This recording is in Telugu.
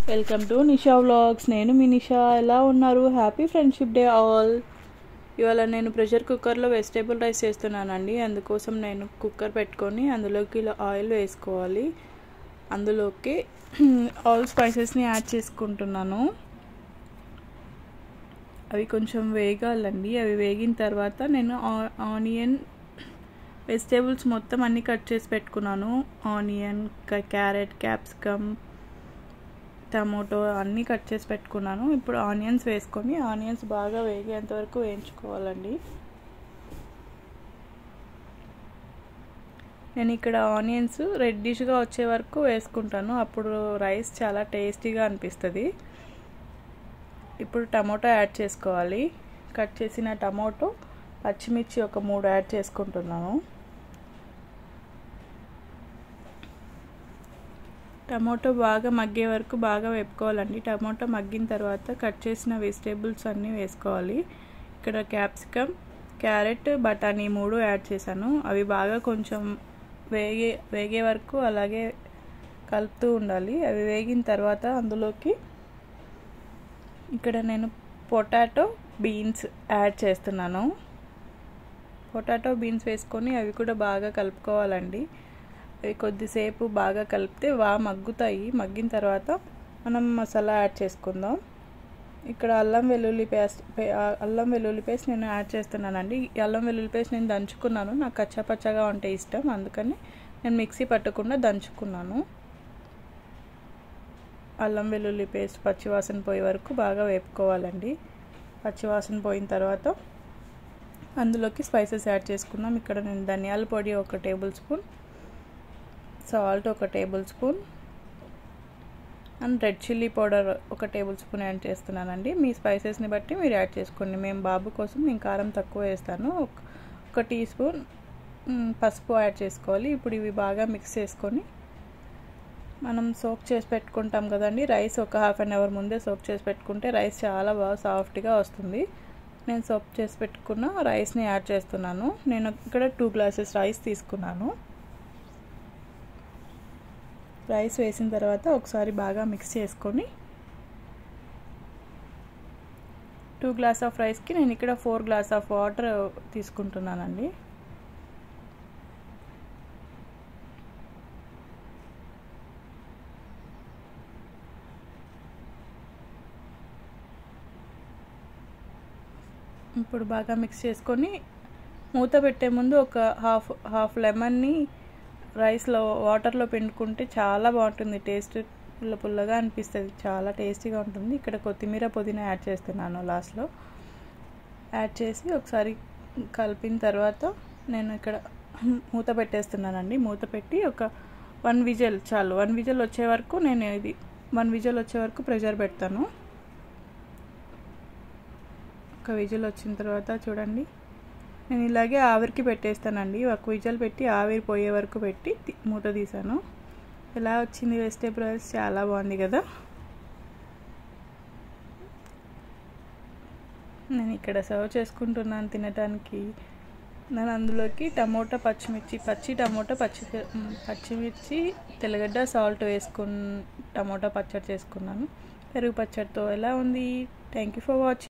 Welcome to Nisha vlogs. నేను మీ నిషా. ఎలా ఉన్నారు? Happy friendship day all. ఇవాళ నేను ప్రెషర్ కుక్కర్లో వెజిటేబుల్ రైస్ చేస్తున్నానండి. అందుకోసం నేను కుక్కర్ పెట్టుకొని అందులోకి ఇలా ఆయిల్ వేసుకోవాలి. అందులోకి ఆల్ స్పైసెస్ని యాడ్ చేసుకుంటున్నాను. అవి కొంచెం వేగాలండి. అవి వేగిన తర్వాత నేను ఆనియన్ వెజిటేబుల్స్ మొత్తం అన్నీ కట్ చేసి పెట్టుకున్నాను. ఆనియన్, క్యారెట్, క్యాప్సికమ్, టమోటో అన్నీ కట్ చేసి పెట్టుకున్నాను. ఇప్పుడు ఆనియన్స్ వేసుకొని ఆనియన్స్ బాగా వేగేంత వరకు వేయించుకోవాలండి. నేను ఇక్కడ ఆనియన్స్ రెడ్డిష్గా వచ్చే వరకు వేసుకుంటాను. అప్పుడు రైస్ చాలా టేస్టీగా అనిపిస్తుంది. ఇప్పుడు టమోటో యాడ్ చేసుకోవాలి. కట్ చేసిన టమోటో, పచ్చిమిర్చి ఒక 3 యాడ్ చేసుకుంటున్నాను. టమోటో బాగా మగ్గే వరకు బాగా వేపుకోవాలండి. టమోటో మగ్గిన తర్వాత కట్ చేసిన వెజిటేబుల్స్ అన్నీ వేసుకోవాలి. ఇక్కడ క్యాప్సికమ్, క్యారెట్, బఠానీ 3 యాడ్ చేశాను. అవి బాగా కొంచెం వేగే వరకు అలాగే కలుపుతూ ఉండాలి. అవి వేగిన తర్వాత అందులోకి ఇక్కడ నేను పొటాటో, బీన్స్ యాడ్ చేస్తున్నాను. పొటాటో, బీన్స్ వేసుకొని అవి కూడా బాగా కలుపుకోవాలండి. అవి కొద్దిసేపు బాగా కలిపితే బాగా మగ్గుతాయి. మగ్గిన తర్వాత మనం మసాలా యాడ్ చేసుకుందాం. ఇక్కడ అల్లం వెల్లుల్లి పేస్ట్ నేను యాడ్ చేస్తున్నానండి. అల్లం వెల్లుల్లి పేస్ట్ నేను దంచుకున్నాను. నాకు కచ్చాపచ్చగా ఉంటే ఇష్టం, అందుకని నేను మిక్సీ పట్టకుండా దంచుకున్నాను. అల్లం వెల్లుల్లి పేస్ట్ పచ్చివాసన పోయే వరకు బాగా వేపుకోవాలండి. పచ్చివాసన పోయిన తర్వాత అందులోకి స్పైసెస్ యాడ్ చేసుకున్నాం. ఇక్కడ నేను ధనియాల పొడి 1 table spoon, salt 1 table spoon and red chilli powder 1 table spoon add చేస్తున్నానండి. మీ స్పైసెస్ని బట్టి మీరు యాడ్ చేసుకోండి. మేము బాబు కోసం నేను కారం తక్కువ వేస్తాను. 1 టీ స్పూన్ పసుపు యాడ్ చేసుకోవాలి. ఇప్పుడు ఇవి బాగా మిక్స్ చేసుకొని మనం సోక్ చేసి పెట్టుకుంటాం కదండి. రైస్ ఒక ½ అన్ అవర్ ముందే సోక్ చేసి పెట్టుకుంటే రైస్ చాలా బాగా సాఫ్ట్గా వస్తుంది. నేను సోక్ చేసి పెట్టుకున్న రైస్ని యాడ్ చేస్తున్నాను. నేను ఇక్కడ 2 గ్లాసెస్ రైస్ తీసుకున్నాను. రైస్ వేసిన తర్వాత ఒకసారి బాగా మిక్స్ చేసుకొని 2 గ్లాస్ ఆఫ్ రైస్కి నేను ఇక్కడ 4 గ్లాస్ ఆఫ్ వాటర్ తీసుకుంటున్నానండి. ఇప్పుడు బాగా మిక్స్ చేసుకొని మూత పెట్టే ముందు ఒక హాఫ్ లెమన్ని రైస్లో వాటర్లో పిండుకుంటే చాలా బాగుంటుంది. టేస్ట్ పుల్లగా అనిపిస్తుంది. చాలా టేస్టీగా ఉంటుంది. ఇక్కడ కొత్తిమీర, పుదీనా యాడ్ చేస్తున్నాను లాస్ట్లో. యాడ్ చేసి ఒకసారి కలిపిన తర్వాత నేను ఇక్కడ మూత పెట్టేస్తున్నానండి. మూత పెట్టి ఒక 1 విజిల్ చాలు. 1 విజిల్ వచ్చే వరకు నేను 1 విజిల్ వచ్చే వరకు ప్రెషర్ పెడతాను. 1 విజిల్ వచ్చిన తర్వాత చూడండి, నేను ఇలాగే ఆవిరికి పెట్టేస్తానండి. 1 విజిల్ పెట్టి ఆవిరి పోయే వరకు పెట్టి మూత తీసాను. ఎలా వచ్చింది వెజిటేబుల్ రైస్? చాలా బాగుంది కదా. నేను ఇక్కడ సర్వ్ చేసుకుంటున్నాను తినడానికి. నేను అందులోకి టమోటా, పచ్చిమిర్చి, తెల్లగడ్డ, సాల్ట్ వేసుకుని టమోటా పచ్చడి చేసుకున్నాను. పెరుగు పచ్చడితో. ఎలా ఉంది? Thank you for watching.